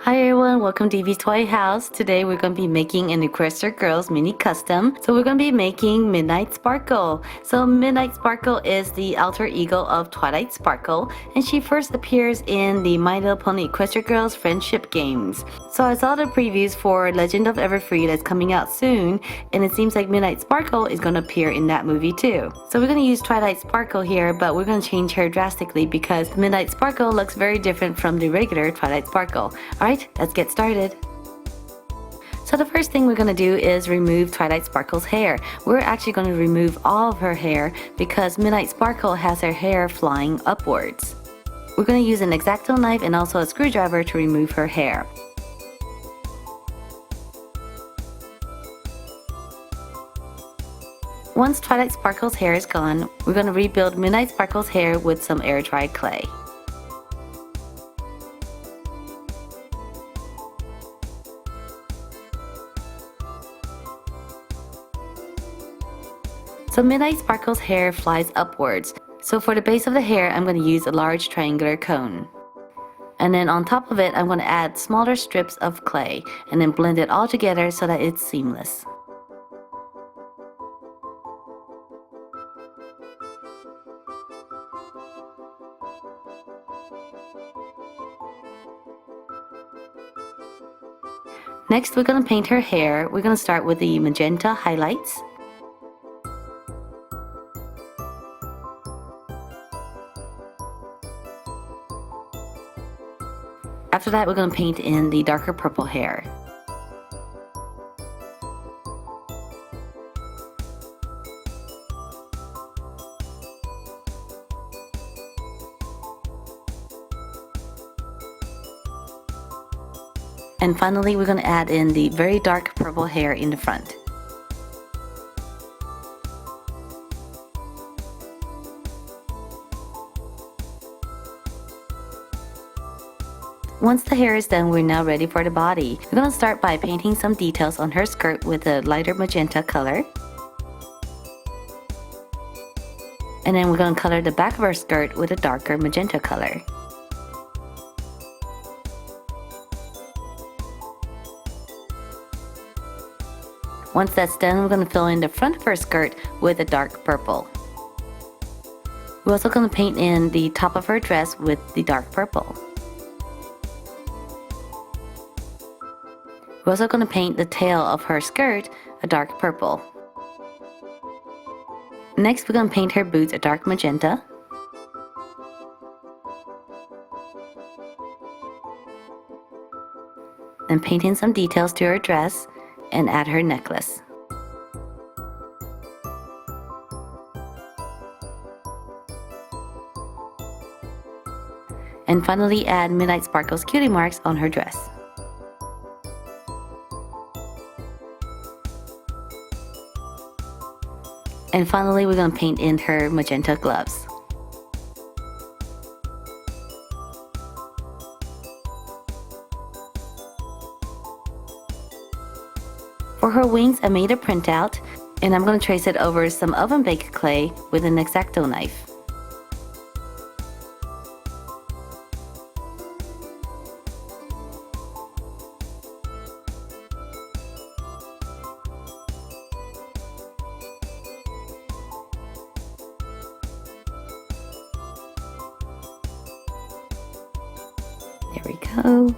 Hi everyone, welcome to Evie's Toy House. Today we're going to be making an Equestria Girls mini custom. So we're going to be making Midnight Sparkle. So Midnight Sparkle is the alter ego of Twilight Sparkle, and she first appears in the My Little Pony Equestria Girls friendship games. So I saw the previews for Legend of Everfree that's coming out soon, and it seems like Midnight Sparkle is going to appear in that movie too. So we're going to use Twilight Sparkle here, but we're going to change her drastically because Midnight Sparkle looks very different from the regular Twilight Sparkle. Alright, let's get started. So the first thing we're going to do is remove Twilight Sparkle's hair. We're actually going to remove all of her hair because Midnight Sparkle has her hair flying upwards. We're going to use an X-Acto knife and also a screwdriver to remove her hair. Once Twilight Sparkle's hair is gone, we're going to rebuild Midnight Sparkle's hair with some air-dried clay. So Midnight Sparkle's hair flies upwards. So for the base of the hair, I'm going to use a large triangular cone. And then on top of it, I'm going to add smaller strips of clay and then blend it all together so that it's seamless. Next, we're going to paint her hair. We're going to start with the magenta highlights. After that, we're going to paint in the darker purple hair. And finally, we're going to add in the very dark purple hair in the front. Once the hair is done, we're now ready for the body. We're going to start by painting some details on her skirt with a lighter magenta color. And then we're going to color the back of her skirt with a darker magenta color. Once that's done, we're going to fill in the front of her skirt with a dark purple. We're also going to paint in the top of her dress with the dark purple. We're also going to paint the tail of her skirt a dark purple. Next, we're going to paint her boots a dark magenta. Then paint in some details to her dress and add her necklace. And finally add Midnight Sparkle's cutie marks on her dress. And finally, we're going to paint in her magenta gloves. For her wings, I made a printout, and I'm going to trace it over some oven baked clay with an X-Acto knife. There we go.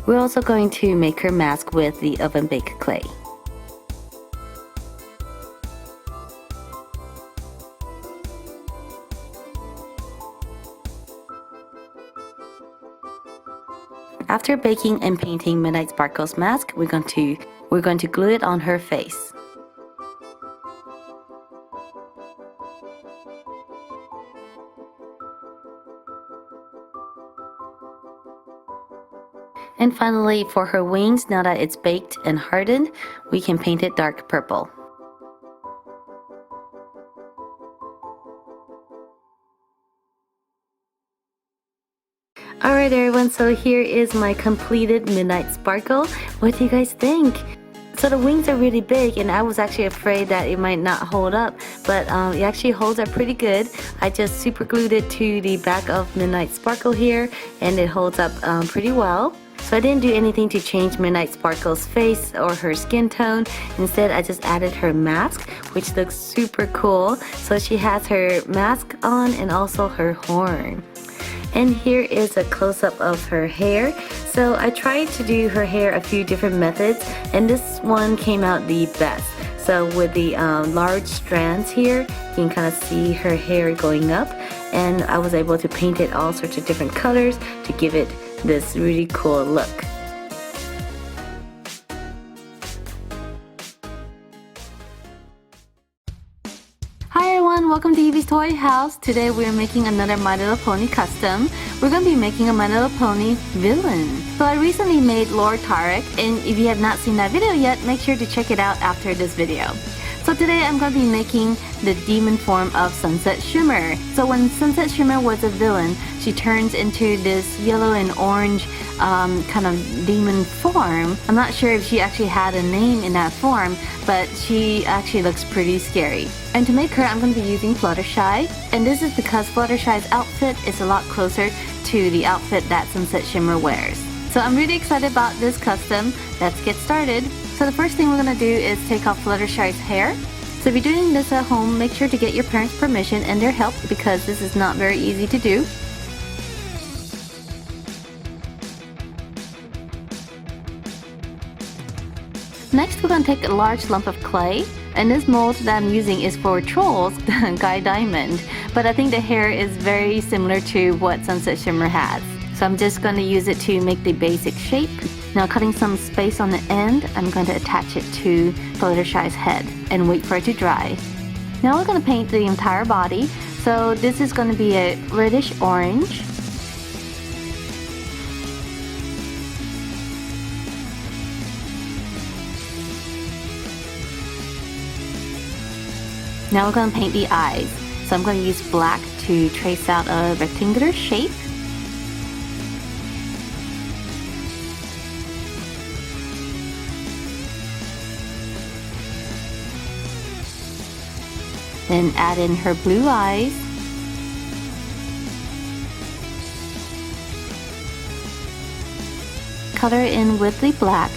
We're also going to make her mask with the oven baked clay. After baking and painting Midnight Sparkle's mask, we're going to glue it on her face. And finally, for her wings, now that it's baked and hardened, we can paint it dark purple. Alright everyone, so here is my completed Midnight Sparkle. What do you guys think? So the wings are really big, and I was actually afraid that it might not hold up, but it actually holds up pretty good. I just super glued it to the back of Midnight Sparkle here, and it holds up pretty well. So I didn't do anything to change Midnight Sparkle's face or her skin tone. Instead, I just added her mask, which looks super cool. So she has her mask on and also her horn. And here is a close-up of her hair. So I tried to do her hair a few different methods, and this one came out the best. So with the large strands here, you can kind of see her hair going up, and I was able to paint it all sorts of different colors to give it this really cool look. Hi everyone, welcome to Evie's Toy House. Today we're making another My Little Pony custom. We're going to be making a My Little Pony villain. So I recently made Lord Tarek, and if you have not seen that video yet, make sure to check it out after this video. So today I'm going to be making the demon form of Sunset Shimmer. So when Sunset Shimmer was a villain, she turns into this yellow and orange kind of demon form. I'm not sure if she actually had a name in that form, but she actually looks pretty scary. And to make her, I'm going to be using Fluttershy, and this is because Fluttershy's outfit is a lot closer to the outfit that Sunset Shimmer wears. So I'm really excited about this custom. Let's get started. So the first thing we're going to do is take off Fluttershy's hair. So if you're doing this at home, make sure to get your parents' permission and their help because this is not very easy to do. Next, we're going to take a large lump of clay, and this mold that I'm using is for Trolls, Guy Diamond, but I think the hair is very similar to what Sunset Shimmer has. So I'm just going to use it to make the basic shape. Now cutting some space on the end, I'm going to attach it to Fluttershy's head and wait for it to dry. Now we're going to paint the entire body. So this is going to be a reddish orange. Now we're going to paint the eyes. So I'm going to use black to trace out a rectangular shape. Then add in her blue eyes. Color in with the black.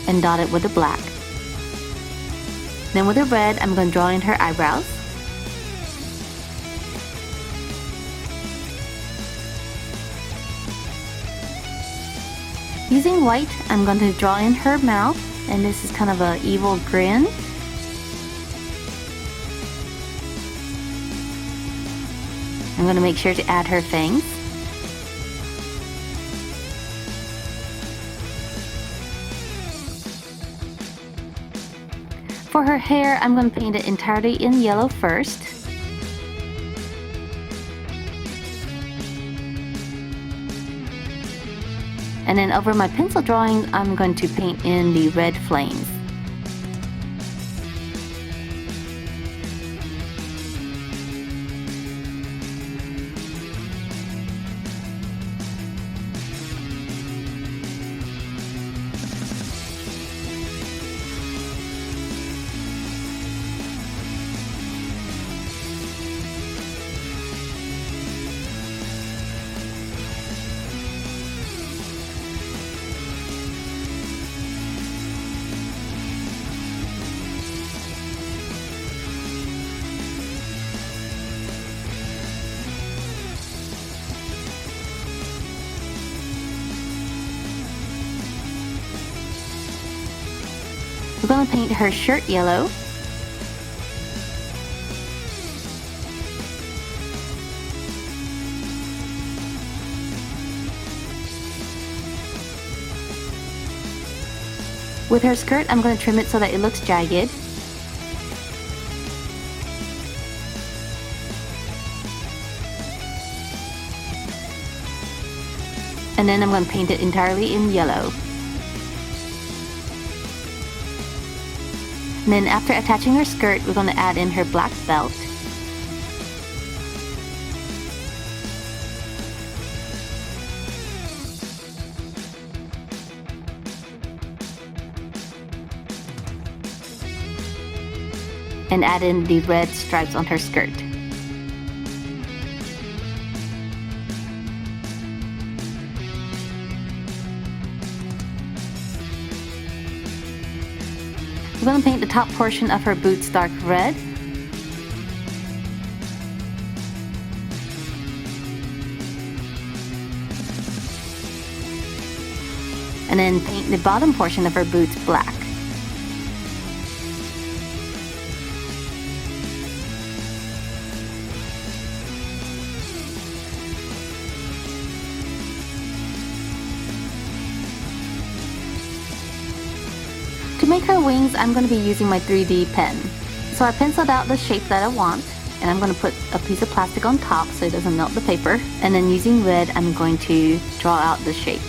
And dot it with the black. Then with the red, I'm going to draw in her eyebrows. Using white, I'm going to draw in her mouth, and this is kind of an evil grin. I'm going to make sure to add her fangs. For her hair, I'm going to paint it entirely in yellow first. And then over my pencil drawing, I'm going to paint in the red flames. We're going to paint her shirt yellow. With her skirt, I'm going to trim it so that it looks jagged. And then I'm going to paint it entirely in yellow. And then after attaching her skirt, we're going to add in her black belt. and add in the red stripes on her skirt. We're going to paint the top portion of her boots dark red. And then paint the bottom portion of her boots black. To make her wings, I'm going to be using my 3D pen. So I penciled out the shape that I want, and I'm going to put a piece of plastic on top so it doesn't melt the paper. And then using red, I'm going to draw out the shape.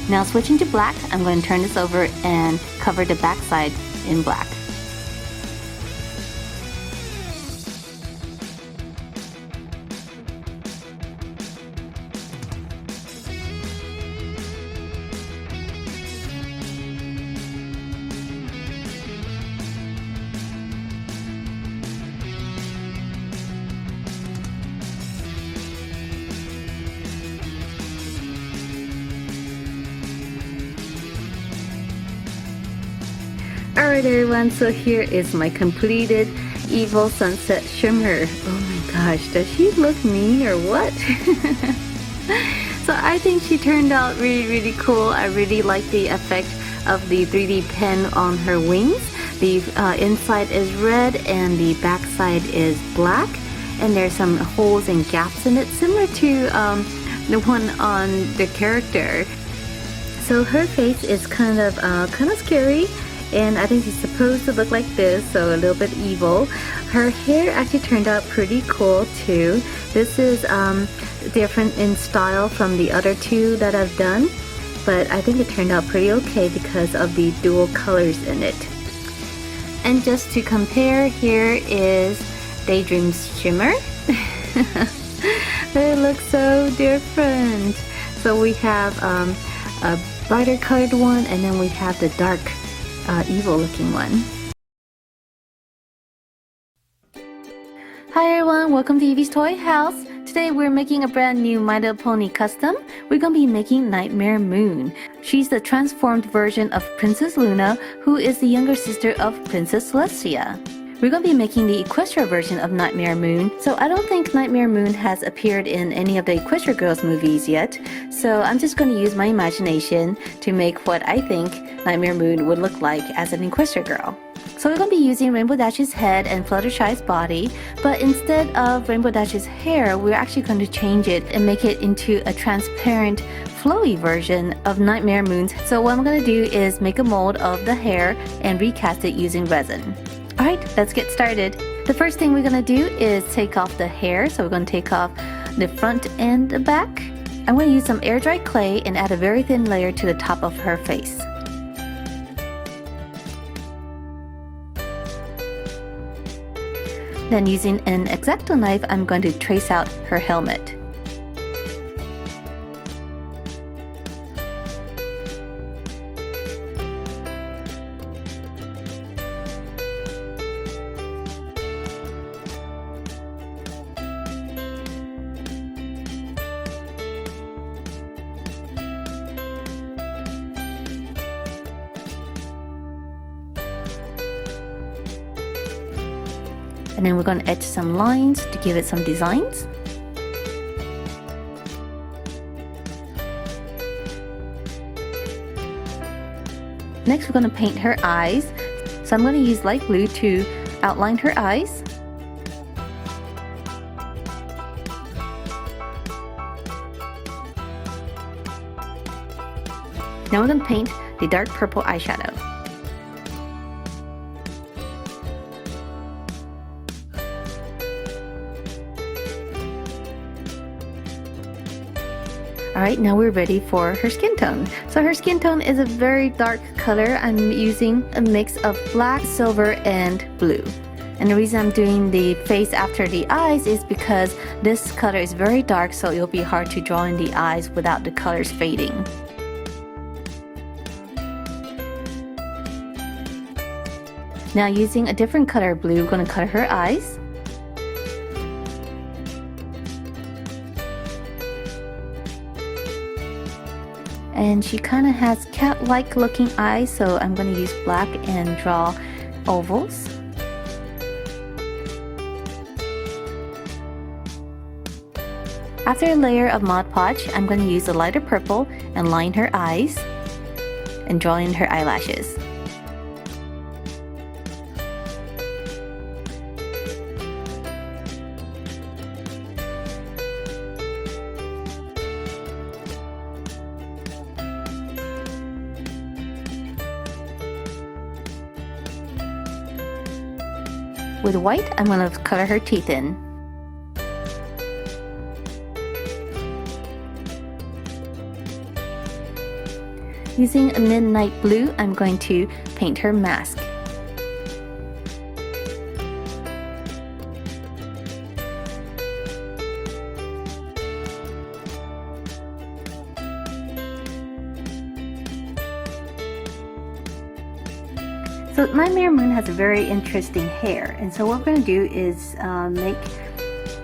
Now switching to black, I'm going to turn this over and cover the back side in black. Alright everyone, so here is my completed Evil Sunset Shimmer. Oh my gosh, does she look mean or what? So I think she turned out really cool. I really like the effect of the 3D pen on her wings. The inside is red and the back side is black, and there's some holes and gaps in it, similar to the one on the character. So her face is kind of scary, and I think she's supposed to look like this, so a little bit evil. Her hair actually turned out pretty cool too. This is different in style from the other two that I've done, but I think it turned out pretty okay because of the dual colors in it. And just to compare, here is Daydream's Shimmer. They look so different. So we have a brighter colored one, and then we have the dark evil looking one. Hi everyone, welcome to Evie's Toy House. Today we're making a brand new My Little Pony custom. We're going to be making Nightmare Moon. She's the transformed version of Princess Luna, who is the younger sister of Princess Celestia. We're going to be making the Equestria version of Nightmare Moon, so I don't think Nightmare Moon has appeared in any of the Equestria Girls movies yet, so I'm just going to use my imagination to make what I think Nightmare Moon would look like as an Equestria Girl. So we're going to be using Rainbow Dash's head and Fluttershy's body, but instead of Rainbow Dash's hair, we're actually going to change it and make it into a transparent, flowy version of Nightmare Moon. So what I'm going to do is make a mold of the hair and recast it using resin. Alright, let's get started. The first thing we're going to do is take off the hair, so we're going to take off the front and the back. I'm going to use some air dry clay and add a very thin layer to the top of her face. Then using an X-Acto knife, I'm going to trace out her helmet. And then we're going to etch some lines to give it some designs. Next we're going to paint her eyes. So I'm going to use light blue to outline her eyes. Now we're going to paint the dark purple eyeshadow. Alright, now we're ready for her skin tone. So her skin tone is a very dark color. I'm using a mix of black, silver, and blue. And the reason I'm doing the face after the eyes is because this color is very dark, so it'll be hard to draw in the eyes without the colors fading. Now using a different color blue, we're going to color her eyes. And she kind of has cat-like looking eyes, so I'm going to use black and draw ovals. After a layer of Mod Podge, I'm going to use a lighter purple and line her eyes and draw in her eyelashes. With white, I'm going to color her teeth in. Using a midnight blue, I'm going to paint her mask. So Nightmare Moon has a very interesting hair, and so what we're going to do is make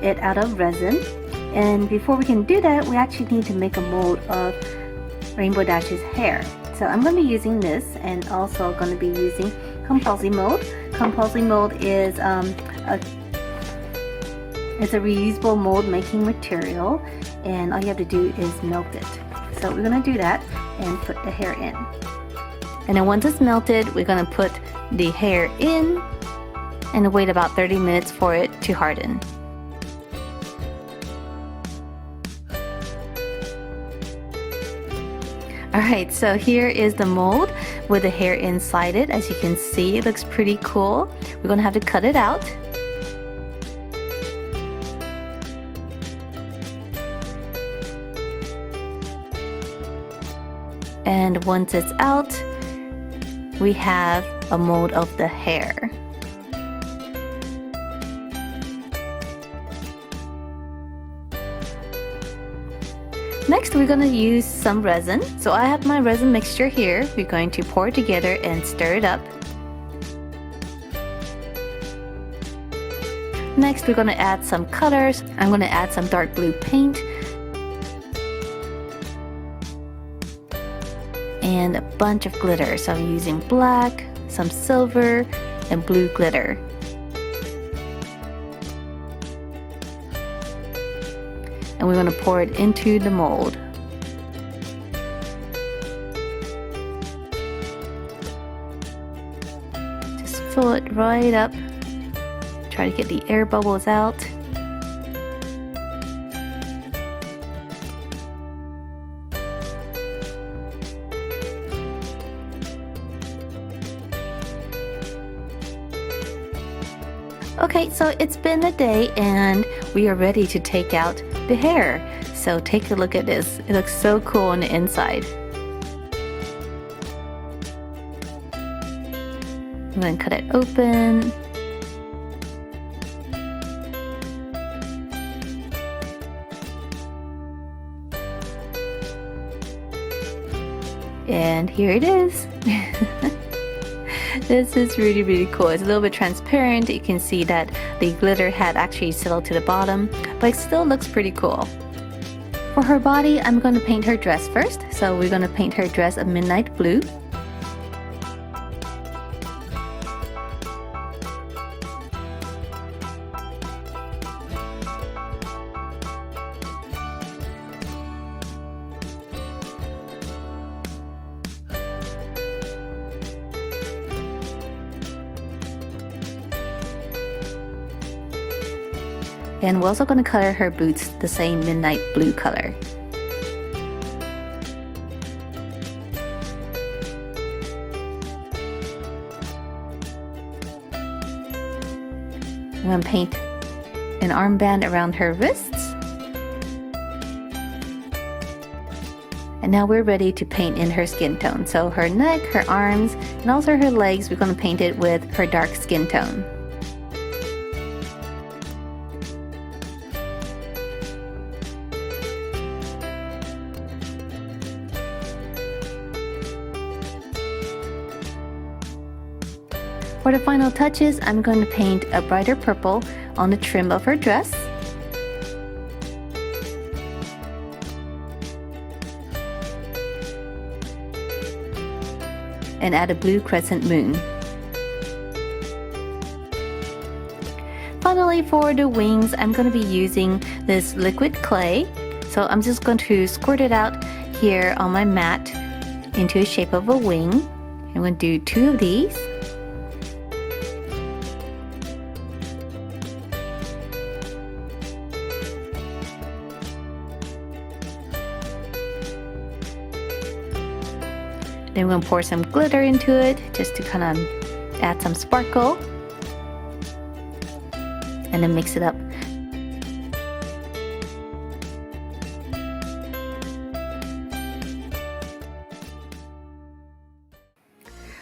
it out of resin. And before we can do that, we actually need to make a mold of Rainbow Dash's hair. So I'm going to be using this, and also going to be using Compilation mold. Compilation mold is it's a reusable mold making material, and all you have to do is melt it. So we're going to do that and put the hair in. And then once it's melted, we're going to put the hair in and wait about 30 minutes for it to harden. Alright, so here is the mold with the hair inside it. As you can see, it looks pretty cool. We're going to have to cut it out. And once it's out, we have a mold of the hair. Next, we're going to use some resin. So I have my resin mixture here. We're going to pour it together and stir it up. Next, we're going to add some colors. I'm going to add some dark blue paint and a bunch of glitter. So I'm using black, some silver, and blue glitter. And we're going to pour it into the mold. Just fill it right up. Try to get the air bubbles out. Okay, so it's been a day and we are ready to take out the hair. So take a look at this. It looks so cool on the inside. I'm going to cut it open. And here it is. This is really, really cool. It's a little bit transparent. You can see that the glitter had actually settled to the bottom, but it still looks pretty cool. For her body, I'm going to paint her dress first. So we're going to paint her dress a midnight blue. And we're also going to color her boots the same midnight blue color. I'm going to paint an armband around her wrists. And now we're ready to paint in her skin tone. So her neck, her arms, and also her legs, we're going to paint it with her dark skin tone. For the final touches, I'm going to paint a brighter purple on the trim of her dress. And add a blue crescent moon. Finally, for the wings, I'm going to be using this liquid clay. So I'm just going to squirt it out here on my mat into a shape of a wing. I'm going to do 2 of these. Then we're going to pour some glitter into it just to kind of add some sparkle. And then mix it up.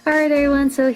Alright everyone, so